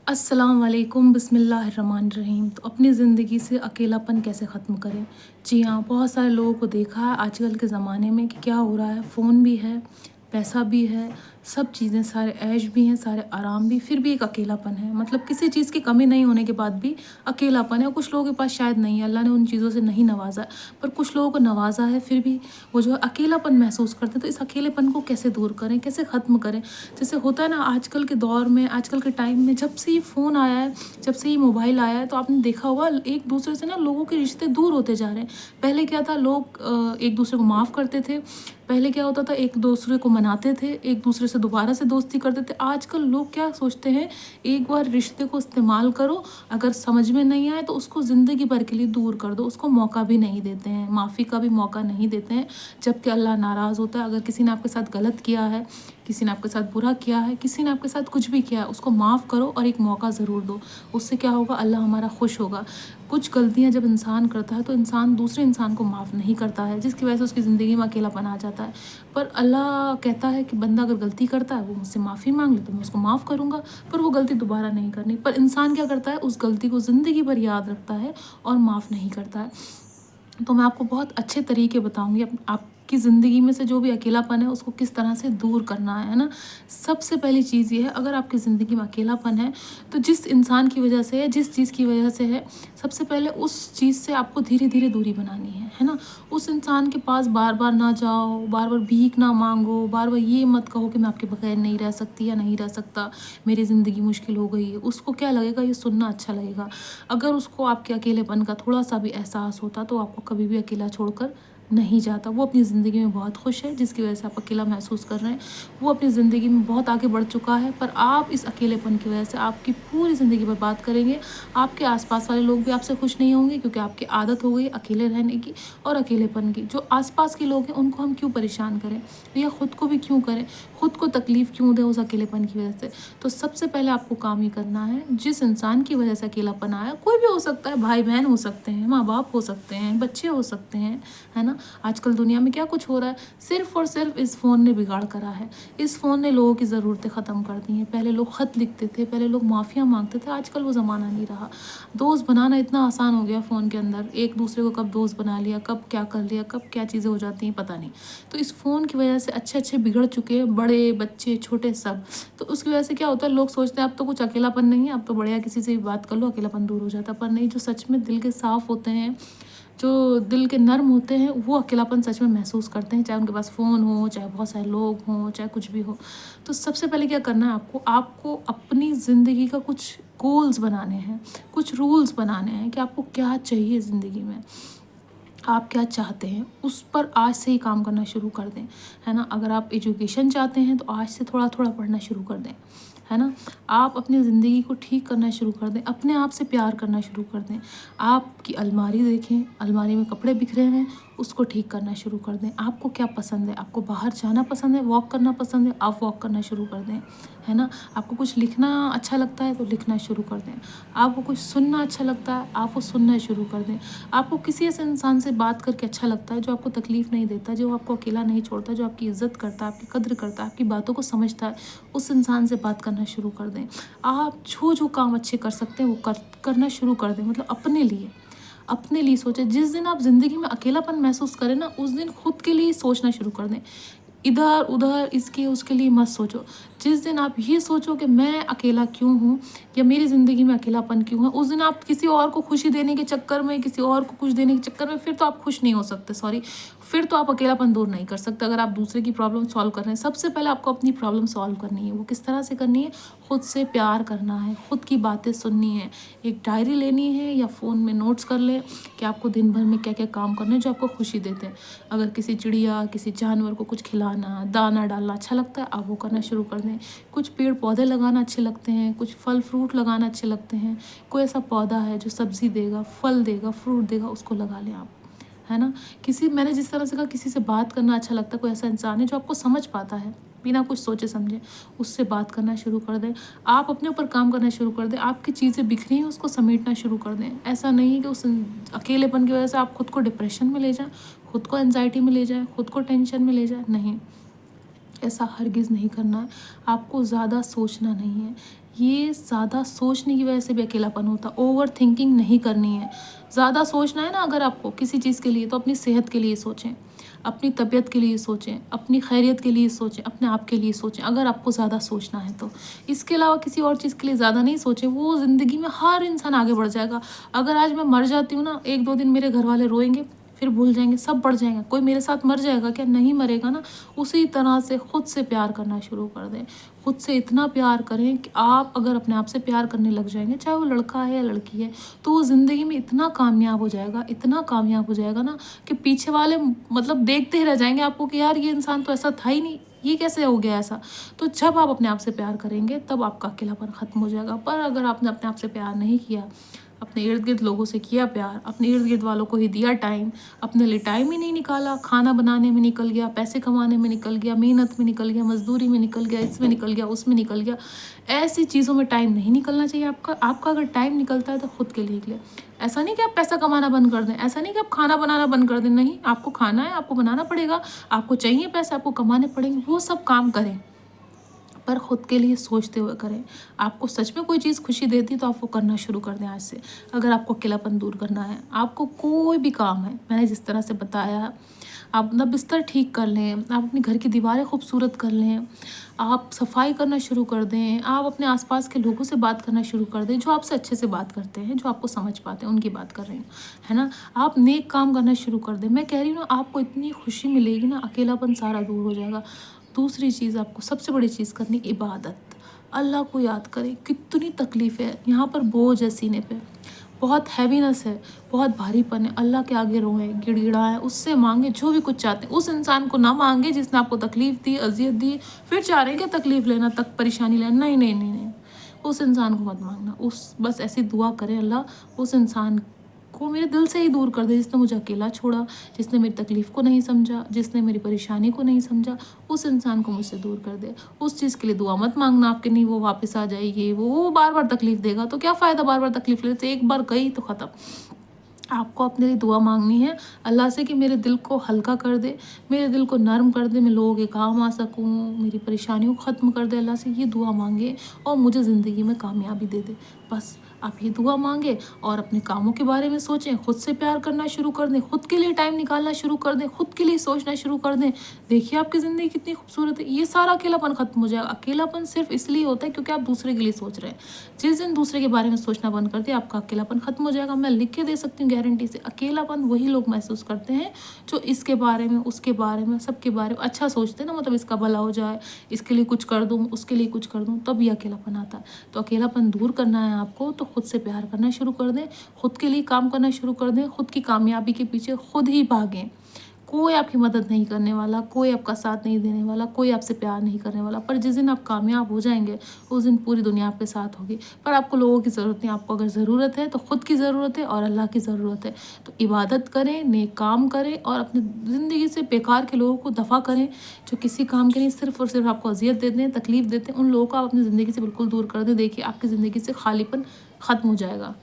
अस्सलाम वालेकुम बिस्मिल्लाहिर्रहमानिर्रहीम। तो अपनी ज़िंदगी से अकेलापन कैसे ख़त्म करें? जी हाँ, बहुत सारे लोगों को देखा है आजकल के ज़माने में कि क्या हो रहा है, फ़ोन भी है, पैसा भी है, सब चीज़ें, सारे ऐश भी हैं, सारे आराम भी, फिर भी एक अकेलापन है। मतलब किसी चीज़ की कमी नहीं होने के बाद भी अकेलापन है। और कुछ लोगों के पास शायद नहीं है, अल्लाह ने उन चीज़ों से नहीं नवाज़ा है, पर कुछ लोगों को नवाज़ा है, फिर भी वो जो है अकेलापन महसूस करते हैं। तो इस अकेलेपन को कैसे दूर करें, कैसे ख़त्म करें? जैसे होता है ना, आजकल के दौर में, आजकल के टाइम में, जब से ये फ़ोन आया है, जब से ये मोबाइल आया है, तो आपने देखा होगा एक दूसरे से ना लोगों के रिश्ते दूर होते जा रहे हैं। पहले क्या था, लोग एक दूसरे को माफ़ करते थे। पहले क्या होता था, एक दूसरे को मनाते थे, एक दूसरे से दोबारा से दोस्ती करते थे। आजकल लोग क्या सोचते हैं, एक बार रिश्ते को इस्तेमाल करो, अगर समझ में नहीं आए तो उसको ज़िंदगी भर के लिए दूर कर दो। उसको मौका भी नहीं देते हैं, माफ़ी का भी मौका नहीं देते हैं, जबकि अल्लाह नाराज़ होता है। अगर किसी ने आपके साथ गलत किया है, किसी ने आपके साथ बुरा किया है, किसी ने आपके साथ कुछ भी किया है, उसको माफ़ करो और एक मौका ज़रूर दो। उससे क्या होगा, अल्लाह हमारा खुश होगा। कुछ गलतियाँ जब इंसान करता है तो इंसान दूसरे इंसान को माफ़ नहीं करता है, जिसकी वजह से उसकी ज़िंदगी में अकेलापन आ जाता है। पर अल्लाह कहता है कि बंदा अगर गलती करता है, वो मुझसे माफ़ी माँग ले तो मैं उसको माफ़ करूँगा, पर वो गलती दोबारा नहीं करनी। पर इंसान क्या करता है, उस गलती को ज़िंदगी भर याद रखता है और माफ़ नहीं करता है। तो मैं आपको बहुत अच्छे तरीके बताऊँगी आपकी ज़िंदगी में से जो भी अकेलापन है उसको किस तरह से दूर करना है ना? सबसे पहली चीज़ ये है, अगर आपकी ज़िंदगी में अकेलापन है, तो जिस इंसान की वजह से है, जिस चीज़ की वजह से है, सबसे पहले उस चीज़ से आपको धीरे-धीरे दूरी बनानी है ना? उस इंसान के पास बार-बार ना जाओ, बार-बार भीख ना माँगो, बार-बार ये मत कहो कि मैं आपके बगैर नहीं रह सकती या नहीं रह सकता, मेरी ज़िंदगी मुश्किल हो गई है। उसको क्या लगेगा, ये सुनना अच्छा लगेगा। अगर उसको आपके अकेलेपन का थोड़ा-सा भी एहसास होता तो आपको कभी भी अकेला छोड़कर नहीं जाता। वो अपनी ज़िंदगी में बहुत खुश है, जिसकी वजह से आप अकेला महसूस कर रहे हैं। वो अपनी ज़िंदगी में बहुत आगे बढ़ चुका है, पर आप इस अकेलेपन की वजह से आपकी पूरी ज़िंदगी बर्बाद करेंगे। आपके आस-पास वाले लोग भी आपसे खुश नहीं होंगे, क्योंकि आपकी आदत हो गई अकेले रहने की और अकेलेपन की। जो आस-पास के लोग हैं उनको हम क्यों परेशान करें, या खुद को भी क्यों करें, खुद को तकलीफ़ क्यों दें उस अकेलेपन की वजह से। तो सबसे पहले आपको काम ये करना है, जिस इंसान की वजह से अकेलापन आया, कोई भी हो सकता है, भाई-बहन हो सकते हैं, माँ-बाप हो सकते हैं, बच्चे हो सकते हैं, है ना? आजकल दुनिया में क्या कुछ हो रहा है, सिर्फ़ और सिर्फ़ इस फ़ोन ने बिगाड़ करा है। इस फ़ोन ने लोगों की ज़रूरतें ख़त्म कर दी हैं। पहले लोग ख़त लिखते थे, पहले लोग माफ़ियाँ माँगते थे, आजकल वो ज़माना नहीं रहा। दोस्त बनाना इतना आसान हो गया फ़ोन के अंदर, एक दूसरे को कब दोस्त बना लिया, कब क्या कर लिया, कब क्या चीज़ें हो जाती हैं, पता नहीं। तो इस फ़ोन की वजह से अच्छे-अच्छे बिगड़ चुके हैं, बड़े, बच्चे, छोटे सब। तो उसकी वजह से क्या होता है, लोग सोचते हैं अब तो कुछ अकेलापन नहीं है, अब तो बढ़िया किसी से भी बात कर लो, अकेलापन दूर हो जाता है। पर नहीं, जो सच में दिल के साफ़ होते हैं, जो दिल के नर्म होते हैं, वो अकेलापन सच में महसूस करते हैं, चाहे उनके पास फ़ोन हो, चाहे बहुत सारे लोग हों, चाहे कुछ भी हो। तो सबसे पहले क्या करना है आपको, आपको अपनी ज़िंदगी का कुछ गोल्स बनाने हैं, कुछ रूल्स बनाने हैं कि आपको क्या चाहिए ज़िंदगी में। आप क्या चाहते हैं, उस पर आज से ही काम करना शुरू कर दें, है ना? अगर आप एजुकेशन चाहते हैं तो आज से थोड़ा-थोड़ा पढ़ना शुरू कर दें, है ना? आप अपनी ज़िंदगी को ठीक करना शुरू कर दें, अपने आप से प्यार करना शुरू कर दें। आपकी अलमारी देखें, अलमारी में कपड़े बिखरे हैं, उसको ठीक करना शुरू कर दें। आपको क्या पसंद है? आपको बाहर जाना पसंद है, वॉक करना पसंद है, आप वॉक करना शुरू कर दें, है ना? आपको कुछ लिखना अच्छा लगता है तो लिखना शुरू कर दें। आपको कुछ सुनना अच्छा लगता है, आप वो सुनना शुरू कर दें। आपको किसी ऐसे इंसान से बात करके अच्छा लगता है जो आपको तकलीफ़ नहीं देता, जो आपको अकेला नहीं छोड़ता, जो आपकी इज़्ज़त करता है, आपकी कद्र करता है, आपकी बातों को समझता है, उस इंसान से बात करना शुरू कर दें। आप जो-जो काम अच्छे कर सकते हैं वो करना शुरू कर दें, मतलब अपने लिए। अपने लिए सोचें, जिस दिन आप ज़िंदगी में अकेलापन महसूस करें ना, उस दिन खुद के लिए सोचना शुरू कर दें। इधर-उधर, इसके उसके लिए मत सोचो। जिस दिन आप ये सोचो कि मैं अकेला क्यों हूँ, या मेरी ज़िंदगी में अकेलापन क्यों है, उस दिन आप किसी और को खुशी देने के चक्कर में, किसी और को कुछ देने के चक्कर में, फिर तो आप खुश नहीं हो सकते, सॉरी, फिर तो आप अकेलापन दूर नहीं कर सकते अगर आप दूसरे की प्रॉब्लम सॉल्व कर रहे हैं। सबसे पहले आपको अपनी प्रॉब्लम सॉल्व करनी है। वो किस तरह से करनी है? खुद से प्यार करना है, खुद की बातें सुननी है, एक डायरी लेनी है या फ़ोन में नोट्स कर लें कि आपको दिन भर में क्या-क्या काम करने हैं जो आपको खुशी देते हैं। अगर किसी चिड़िया, किसी जानवर को कुछ खिलाना, दाना डालना अच्छा लगता है, आप वो करना शुरू कर दें। कुछ पेड़-पौधे लगाना अच्छे लगते हैं, कुछ फल-फ्रूट लगाना अच्छे लगते हैं, कोई ऐसा पौधा है जो सब्ज़ी देगा, फल देगा, फ्रूट देगा, उसको लगा लें आप, है ना? किसी, मैंने जिस तरह से कहा, किसी से बात करना अच्छा लगता है, कोई ऐसा इंसान है जो आपको समझ पाता है, बिना कुछ सोचे-समझे, उससे बात करना शुरू कर दें। आप अपने ऊपर काम करना शुरू कर दें, आपकी चीज़ें बिखरी हैं, उसको समेटना शुरू कर दें। ऐसा नहीं है कि उस अकेलेपन की वजह से आप खुद को डिप्रेशन में ले जाएँ, खुद को एंग्ज़ायटी में ले जाएँ, खुद को टेंशन में ले जाएँ, नहीं। ऐसा हरगिज़ नहीं करना है। आपको ज़्यादा सोचना नहीं है। ये ज़्यादा सोचने की वजह से भी अकेलापन होता है। ओवर थिंकिंग नहीं करनी है। ज़्यादा सोचना है ना अगर आपको किसी चीज़ के लिए, तो अपनी सेहत के लिए सोचें, अपनी तबीयत के लिए सोचें, अपनी खैरियत के लिए सोचें, अपने आप के लिए सोचें अगर आपको ज़्यादा सोचना है तो। इसके अलावा किसी और चीज़ के लिए ज़्यादा नहीं सोचें, वो ज़िंदगी में हर इंसान आगे बढ़ जाएगा। अगर आज मैं मर जाती हूँ ना, 1-2 दिन मेरे घर वाले रोएँगे, फिर भूल जाएँगे, सब बढ़ जाएगा। कोई मेरे साथ मर जाएगा क्या? नहीं मरेगा ना। उसी तरह से खुद से प्यार करना शुरू कर दें। खुद से इतना प्यार करें कि आप अगर अपने आप से प्यार करने लग जाएँगे, चाहे वो लड़का है या लड़की है, तो वो ज़िंदगी में इतना कामयाब हो जाएगा, इतना कामयाब हो जाएगा ना कि पीछे वाले मतलब देखते ही रह जाएँगे आपको कि यार ये इंसान तो ऐसा था ही नहीं, ये कैसे हो गया ऐसा? तो जब आप अपने आप से प्यार करेंगे तब आपका अकेलापन ख़त्म हो जाएगा। पर अगर आपने अपने आप से प्यार नहीं किया, अपने इर्द-गिर्द लोगों से किया प्यार, अपने इर्द-गिर्द वालों को ही दिया टाइम, अपने लिए टाइम ही नहीं निकाला, खाना बनाने में निकल गया, पैसे कमाने में निकल गया, मेहनत में निकल गया, मज़दूरी में निकल गया, इसमें निकल गया, उसमें निकल गया। ऐसी चीज़ों में टाइम नहीं निकलना चाहिए आपका। आपका अगर टाइम निकलता है तो खुद के लिए निकले। ऐसा नहीं कि आप पैसा कमाना बंद कर दें, ऐसा नहीं कि आप खाना बनाना बंद कर दें, नहीं, आपको खाना है, आपको बनाना पड़ेगा, आपको चाहिए पैसे, आपको कमाने पड़ेंगे, वो सब काम करें। पर खुद के लिए सोचते हुए करें। आपको सच में कोई चीज़ खुशी देती है तो आप वो करना शुरू कर दें आज से। अगर आपको अकेलापन दूर करना है, आपको कोई भी काम है, मैंने जिस तरह से बताया, आप अपना बिस्तर ठीक कर लें, आप अपने घर की दीवारें खूबसूरत कर लें, आप सफाई करना शुरू कर दें, आप अपने आसपास के लोगों से बात करना शुरू कर दें जो आपसे अच्छे से बात करते हैं, जो आपको समझ पाते हैं, उनकी बात कर रही हूँ, है ना? आप नेक काम करना शुरू कर दें। मैं कह रही हूँ ना, आपको इतनी खुशी मिलेगी ना, अकेलापन सारा दूर हो जाएगा। दूसरी चीज़, आपको सबसे बड़ी चीज़ करनी, इबादत। अल्लाह को याद करें। कितनी तकलीफ़ है यहाँ पर, बोझ है सीने पे, बहुत हैवीनेस है, बहुत भारीपन है। अल्लाह के आगे रोएं, गिड़गिड़ाएं, उससे मांगे जो भी कुछ चाहते हैं। उस इंसान को ना मांगे जिसने आपको तकलीफ़ दी, अजियत दी, फिर चाह रहे हैं कि तकलीफ़ लेना तक, परेशानी लेना। नहीं नहीं नहीं नहीं, उस इंसान को मत मांगना। उस बस ऐसी दुआ करें, अल्लाह उस इंसान को मेरे दिल से ही दूर कर दे जिसने मुझे अकेला छोड़ा, जिसने मेरी तकलीफ़ को नहीं समझा, जिसने मेरी परेशानी को नहीं समझा। उस इंसान को मुझसे दूर कर दे। उस चीज़ के लिए दुआ मत मांगना आपके, नहीं वो वापस आ जाए, ये वो बार बार तकलीफ़ देगा, तो क्या फ़ायदा बार बार तकलीफ़ लेने से? एक बार गई तो ख़त्म। आपको अपने लिए दुआ मांगनी है अल्लाह से कि मेरे दिल को हल्का कर दे, मेरे दिल को नर्म कर दे, मैं लोगों के काम आ सकूं, मेरी परेशानियों को ख़त्म कर दे। अल्लाह से ये दुआ मांगे और मुझे ज़िंदगी में कामयाबी दे दे। बस आप ये दुआ मांगे और अपने कामों के बारे में सोचें, खुद से प्यार करना शुरू कर दें, खुद के लिए टाइम निकालना शुरू कर दें, खुद के लिए सोचना शुरू कर दें। देखिए आपकी ज़िंदगी कितनी खूबसूरत है। ये सारा अकेलापन ख़त्म हो जाएगा। अकेलापन सिर्फ इसलिए होता है क्योंकि आप दूसरे के लिए सोच रहे हैं। जिस दिन दूसरे के बारे में सोचना बंद कर दिया, आपका अकेलापन ख़त्म हो जाएगा। मैं लिख के दे सकती हूँ गारंटी से। अकेलापन वही लोग महसूस करते हैं जो इसके बारे में, उसके बारे में, सबके बारे में अच्छा सोचते हैं ना, मतलब इसका भला हो जाए, इसके लिए कुछ कर दूँ, उसके लिए कुछ कर दूँ, तब ये अकेलापन आता है। तो अकेलापन दूर करना है आपको तो खुद से प्यार करना शुरू कर दें, खुद के लिए काम करना शुरू कर दें, खुद की कामयाबी के पीछे खुद ही भागें। कोई आपकी मदद नहीं करने वाला, कोई आपका साथ नहीं देने वाला, कोई आपसे प्यार नहीं करने वाला। पर जिस दिन आप कामयाब हो जाएंगे, उस दिन पूरी दुनिया आपके साथ होगी। पर आपको लोगों की ज़रूरत नहीं, आपको अगर ज़रूरत है तो खुद की ज़रूरत है और अल्लाह की ज़रूरत है। तो इबादत करें, नेक काम करें और अपनी ज़िंदगी से बेकार के लोगों को दफ़ा करें, जो किसी काम के नहीं, सिर्फ़ और सिर्फ आपको अजियत देते हैं, तकलीफ़ देते हैं। उन लोगों को आप अपनी ज़िंदगी से बिल्कुल दूर कर दें। देखिए आपकी ज़िंदगी से खालीपन ख़त्म हो जाएगा।